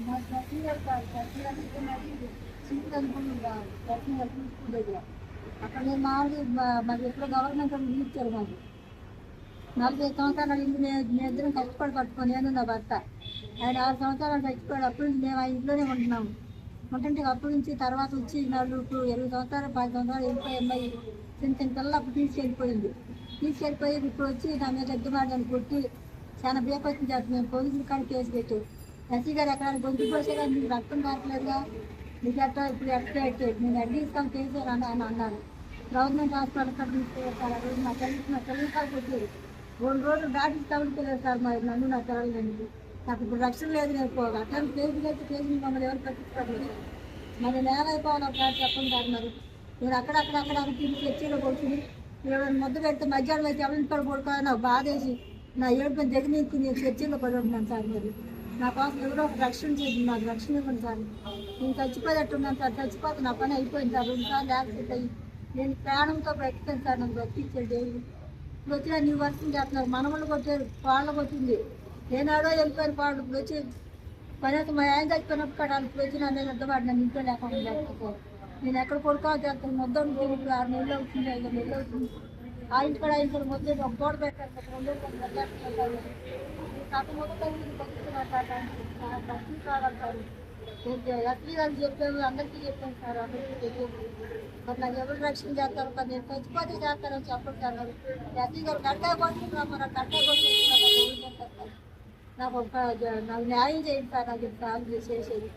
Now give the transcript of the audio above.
మాకు ప్రతి వెళ్తారు ప్రతి వెళ్తే మరి సీట్లు అనుకుంటుందా ప్రతి వెళ్తే స్కూల్ దగ్గర అక్కడ నేను మామూలుగా మాకు ఎప్పుడో గవర్నమెంట్ వాళ్ళు ఇల్లు ఇచ్చారు మాకు 40 సంవత్సరాలు ఇల్లు మేము ఇద్దరం కష్టపడి కట్టుకొని నేను నా భర్త ఆయన 6 సంవత్సరాలు చచ్చిపోయాడు అప్పటి నుంచి మేము ఆ ఇంట్లోనే ఉంటున్నాము ఉంటుంటే అప్పటి నుంచి తర్వాత వచ్చి 20 సంవత్సరాలు 10 సంవత్సరాలు వెళ్ళిపోయి అమ్మాయి చిన్న చిన్న పిల్లలు అప్పుడు తీసుకెళ్ళిపోయి ఇప్పుడు వచ్చి నా మీద ఎద్దుమాడని కొట్టి చాలా బేపత్తి చేస్తాం మేము పోలీసుల కాడ కేసు పెట్టాం ఎస్సీ గారు ఎక్కడ గొంతు పోసేగా నీకు రక్తం కావట్లేదుగా నీకు ఎట్లా ఇప్పుడు ఎట్లా పెట్టేది నేను అడ్డీ ఇస్తాను చేశాను అని ఆయన అన్నారు గవర్నమెంట్ హాస్పిటల్ కాడ తీసుకెళ్ళారు ఆ రోజు నా తల్లి కాడ కొట్టేది 2 రోజులు దాటి తగులుకోలేదు సార్ మరి నన్ను నా తరలింది నాకు ఇప్పుడు రక్షణ లేదు నేను అట్లా కేసులు అయితే కేసులు మమ్మల్ని ఎవరు పట్టించుకోలేదు మరి నేల అయిపోవాలి ఒకసారి చెప్పండి సార్ మరి నేను అక్కడక్కడ తిరిగి చర్చీలో కొడుకుని ఎవరైనా ముద్ద పెడితే మధ్యాహ్నం అయితే ఎవరిని పడి పడుకోవాలి నాకు బాధేసి నా ఏడుపు దగ్గరికి నేను చర్చీలో పడి ఉంటున్నాను సార్ మరి నా కోసం ఎవరో ఒక రక్షణ చేసింది నాకు రక్షణ ఇవ్వండి సార్ నేను చచ్చిపోయేటట్టున్నాను సార్ చచ్చిపోతే నా పని అయిపోయింది సార్ 2 సార్లు యాక్సిడెంట్ అయ్యి నేను ప్రాణంతో బ్రతికాను సార్ నన్ను బ్రతికించాడు దేవుడు ఇప్పుడు వచ్చినా నీ వర్షం చేస్తున్నారు మనవళ్ళు కొట్టారు పాళ్ళు కొట్టింది ఏనాడో వెళ్ళిపోయిన పాడు ఇప్పుడు వచ్చి కనీసం మా ఆయన చచ్చిపోయినప్పుడు కట్టాలి ఇప్పుడు వచ్చి నేను అడ్డపడి నన్ను ఇంట్లో లేకుండా లేకపోతే నేను ఎక్కడ కొడుకోవాలి చేస్తాను ముద్ద ఉంటుంది ఇప్పుడు 6 నెలలు అవుతుంది 5 నెలలు అవుతుంది ఆ ఇంటి కూడా ఇంట్లో ముద్ద ఒక గోడ పెట్టారు 2 కథ మొత్తం బస్సులు కాగలుగుతారు ఎస్పీ గారు చెప్పాము అందరికీ చెప్పాను సార్ అందరికీ చెప్పాము మరి నాకు ఎవరు రక్షణ చేస్తారు మరి నేను చచ్చిపోతే చేస్తారని చెప్పండి సార్ మరి ఎస్పీ గారు గడ్డ కొట్టుకున్నాం మరి గడ్డ కొట్టుకుంటున్నారు నాకు న్యాయం చేయండి సార్ నాకు సాల్వ్ చేసేది